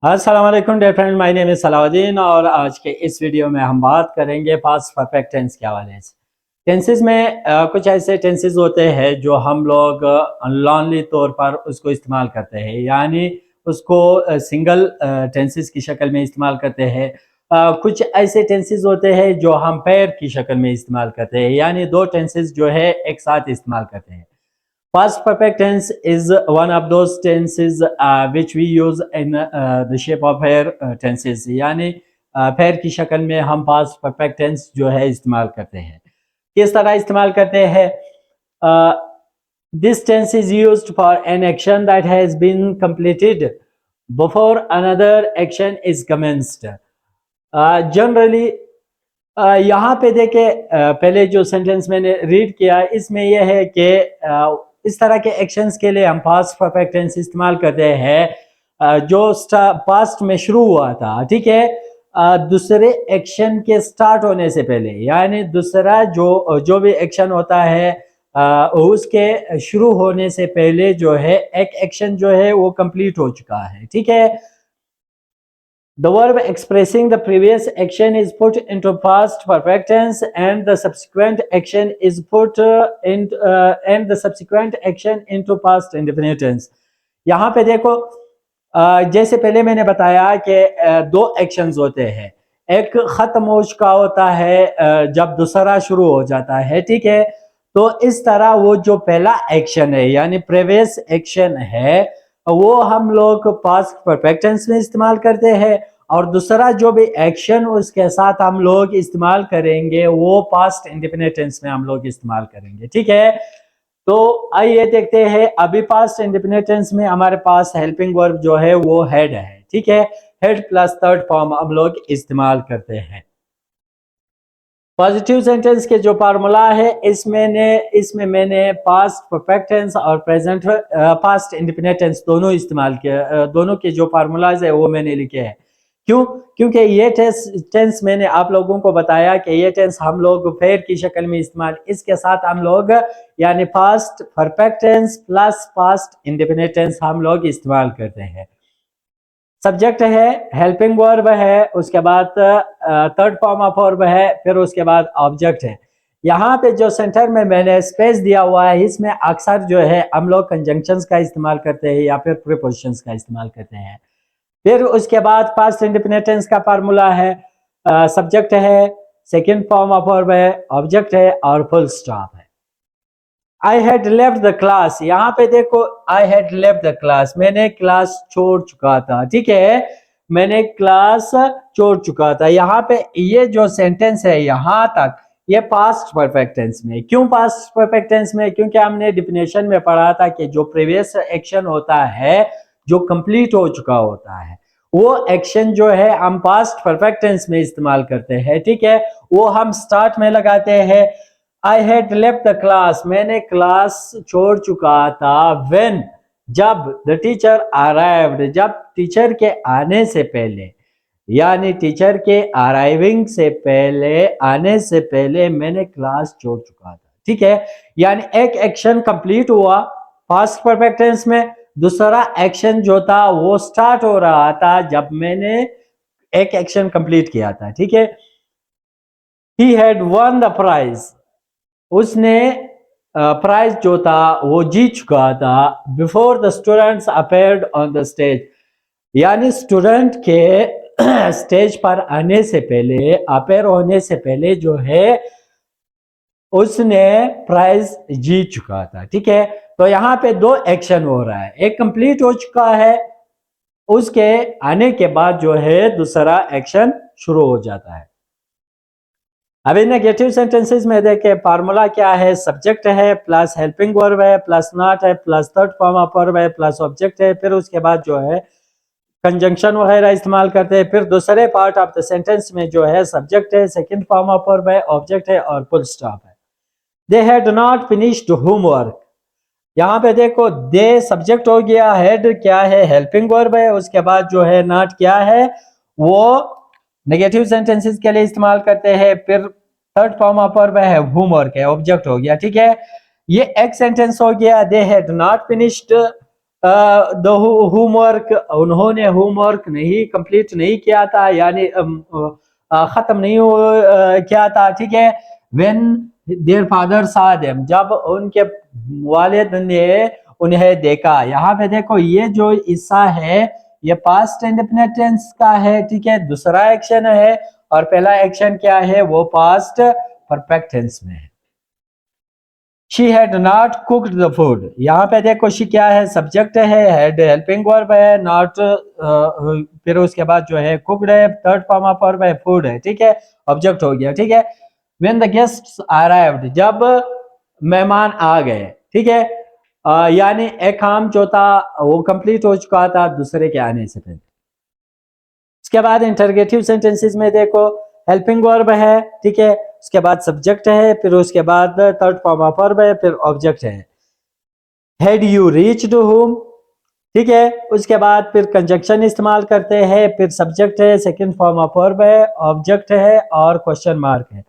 अस्सलाम वालेकुम dear friend, my name is Salauddin और आज के इस वीडियो में हम बात करेंगे पास्ट परफेक्ट टेंस के हवाले से। टेंसेस में कुछ ऐसे टेंसेस होते हैं जो हम लोग अनलॉनली तौर पर उसको इस्तेमाल करते हैं, यानी उसको सिंगल टेंसेस की शक्ल में इस्तेमाल करते हैं। कुछ ऐसे टेंसेस होते हैं जो हम पेयर की शक्ल में इस्तेमाल करते हैं, यानी दो टेंसेस जो है एक साथ इस्तेमाल करते हैं। Past perfect tense is one of those tenses which we use in the shape of pair tenses, यानी pair की शक्ल में हम past perfect tense जो है इस्तेमाल करते हैं। किस तरह इस्तेमाल करते हैं? This tense is used for an action that has been completed before another action is commenced. Generally यहाँ पे देखे पहले जो सेंटेंस मैंने रीड किया इसमें यह है कि इस तरह के एक्शंस के लिए हम पास्ट परफेक्ट टेंस इस्तेमाल करते हैं जो पास्ट में शुरू हुआ था, ठीक है, दूसरे एक्शन के स्टार्ट होने से पहले, यानी दूसरा जो भी एक्शन होता है उसके शुरू होने से पहले जो है एक एक्शन जो है वो कंप्लीट हो चुका है, ठीक है। The verb expressing the previous action is put into past perfect tense and the subsequent action is put into past indefinite tense. यहाँ पे देखो जैसे पहले मैंने बताया कि दो एक्शंस होते हैं, एक खत्म हो चुका होता है जब दूसरा शुरू हो जाता है, ठीक है। तो इस तरह वो जो पहला एक्शन है यानी प्रीवियस एक्शन है वो हम लोग पास्ट परफेक्ट टेंस में इस्तेमाल करते हैं और दूसरा जो भी एक्शन उसके साथ हम लोग इस्तेमाल करेंगे वो पास्ट इंडेफिनिट टेंस में हम लोग इस्तेमाल करेंगे, ठीक है। तो आइए देखते हैं, अभी पास्ट इंडेफिनिट टेंस में हमारे पास हेल्पिंग वर्ब जो है वो हेड है, ठीक है। हेड प्लस थर्ड फॉर्म हम लोग इस्तेमाल करते हैं। पॉजिटिव सेंटेंस के जो फार्मूला है इसमें मैंने पास्ट परफेक्ट टेंस और प्रेजेंट पास्ट इंडेफिनिट टेंस दोनों इस्तेमाल किया, दोनों के जो फार्मूलाज है वो मैंने लिखे हैं। क्यों? क्योंकि ये टेंस मैंने आप लोगों को बताया कि ये टेंस हम लोग फेयर की शक्ल में इस्तेमाल, इसके साथ हम लोग यानी past perfect tense plus past indefinite tense हम लोग इस्तेमाल करते हैं। सब्जेक्ट है, हेल्पिंग वर्ब है, उसके बाद थर्ड फॉर्म ऑफ वर्ब है, फिर उसके बाद ऑब्जेक्ट है। यहाँ पे जो सेंटर में मैंने स्पेस दिया हुआ है इसमें अक्सर जो है हम लोग कंजंक्शंस का इस्तेमाल करते हैं या फिर प्रीपोजिशंस का इस्तेमाल करते हैं। फिर उसके बाद पास्ट इंडेफिनिट टेंस का फार्मूला है, सब्जेक्ट है, सेकंड फॉर्म ऑफ वर्ब है, ऑब्जेक्ट है और फुल स्टॉप है। I had left the class, यहाँ पे देखो I had left the class, मैंने क्लास छोड़ चुका था, ठीक है, मैंने क्लास छोड़ चुका था। यहाँ पे ये जो सेंटेंस है यहाँ तक ये पास्ट परफेक्ट टेंस में। क्यों पास्ट परफेक्ट टेंस में? क्योंकि हमने डिफिनेशन में पढ़ा था कि जो प्रीवियस एक्शन होता है जो कंप्लीट हो चुका होता है वो एक्शन जो है हम पास्ट परफेक्ट टेंस में इस्तेमाल करते हैं, ठीक है। वो हम स्टार्ट में लगाते हैं, I had left the class, मैंने क्लास छोड़ चुका था, व्हेन, जब, द टीचर अराइव्ड, जब टीचर के आने से पहले, यानी टीचर के अराइविंग से पहले, आने से पहले मैंने क्लास छोड़ चुका था, ठीक है। यानी एक एक्शन कंप्लीट हुआ पास्ट परफेक्ट टेंस में, दूसरा एक्शन जो था वो स्टार्ट हो रहा था जब मैंने एक एक्शन कंप्लीट किया था, ठीक है। He had won the prize, उसने प्राइज जो था वो जीत चुका था, before the students appeared on the stage, यानी स्टूडेंट के स्टेज पर आने से पहले, अपीयर होने से पहले जो है उसने प्राइज जीत चुका था, ठीक है। तो यहाँ पे दो एक्शन हो रहा है, एक कंप्लीट हो चुका है, उसके आने के बाद जो है दूसरा एक्शन शुरू हो जाता है। अभी नेगेटिव सेंटेंसेस में देखें फार्मूला क्या है, सब्जेक्ट है प्लस हेल्पिंग वर्ब है प्लस नॉट है plus third form of verb है प्लस ऑब्जेक्ट है, फिर उसके बाद जो है कंजंक्शन वगैरह इस्तेमाल करते हैं। फिर दूसरे पार्ट ऑफ द सेंटेंस में जो है सब्जेक्ट है, सेकंड फॉर्म ऑफ वर्ब है, ऑब्जेक्ट है और फुल स्टॉप है। They had not finished homework, यहाँ पे देखो दे सब्जेक्ट हो गया, हेड क्या है, हेल्पिंग वर्ब है, उसके बाद जो है नॉट क्या है वो नेगेटिव सेंटेंसेस के लिए इस्तेमाल करते हैं, फिर थर्ड फॉर्म ऑफ वर्ब है, होमवर्क है, ऑब्जेक्ट हो गया, ठीक है। ये एक सेंटेंस हो गया, they had not finished the homework, उन्होंने होमवर्क नहीं कंप्लीट नहीं किया था, यानी खत्म नहीं किया था, ठीक है। व्हेन देयर फादर सा देम, जब उनके वालिद ने उन्हें देखा। यहाँ पे देखो ये जो इस्सा है ये पास्ट इंडेफिनिट टेंस का है, ठीक है, दूसरा एक्शन है, और पहला एक्शन क्या है, वो पास्ट परफेक्ट टेंस में है। She had not cooked the food, यहाँ पे देखो शी क्या है, सब्जेक्ट है, हैड हेल्पिंग वर्ब है, नॉट फिर उसके बाद जो है कुक्ड है, थर्ड फॉर्म ऑफ वर्ब है, फूड है, ठीक है, ऑब्जेक्ट हो गया, ठीक है। व्हेन द गेस्ट्स अराइव्ड, जब मेहमान आ गए, ठीक है, यानी एक काम जो था वो कंप्लीट हो चुका था दूसरे के आने से पहले। उसके बाद इंटरगेटिव सेंटेंसेस में देखो हेल्पिंग वर्ब है, ठीक है, उसके बाद सब्जेक्ट है, फिर उसके बाद थर्ड फॉर्म ऑफ वर्ब है, फिर ऑब्जेक्ट है। हैड यू रीच्ड होम, ठीक है, उसके बाद फिर कंजंक्शन इस्तेमाल करते हैं, फिर सब्जेक्ट है, सेकंड फॉर्म ऑफ वर्ब है, ऑब्जेक्ट है, और क्वेश्चन मार्क है।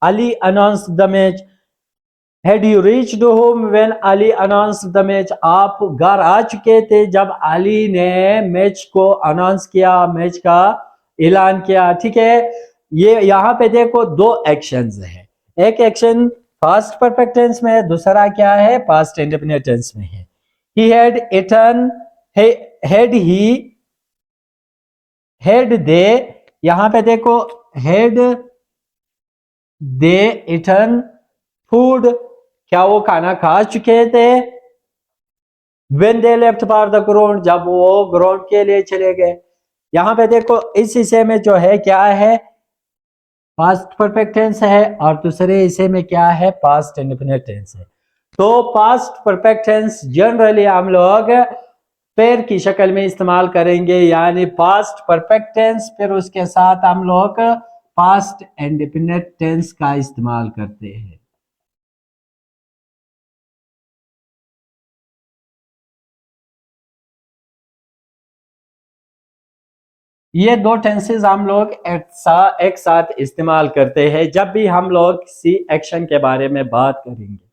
Ali announce the match, had you reached home when Ali announce the match, आप घर आ चुके थे जब अली ने मैच को अनाउंस किया, मैच का ऐलान किया, ठीक है। ये यहाँ पे देखो दो एक्शंस है, एक एक्शन पास्ट परफेक्ट टेंस में है, दूसरा क्या है, पास्ट इंडेफिनिट टेंस में है। He had eaten, had he, had they, यहाँ पे देखो हैड दे इटन फूड, क्या वो खाना खा चुके थे। When they left for the ground, जब वो ग्राउंड के लिए चले गए। यहाँ पे देखो इस हिस्से में जो है क्या है, पास्ट परफेक्ट टेंस है, और दूसरे हिस्से में क्या है, पास्ट इंडेफिनिट टेंस है। तो पास्ट परफेक्ट टेंस जनरली हम लोग पेयर की शक्ल में इस्तेमाल करेंगे, यानी पास्ट परफेक्ट टेंस फिर उसके साथ हम लोग पास्ट इंडेफिनिट टेंस का इस्तेमाल करते हैं। ये दो टेंसेस हम लोग एक साथ इस्तेमाल करते हैं जब भी हम लोग किसी एक्शन के बारे में बात करेंगे।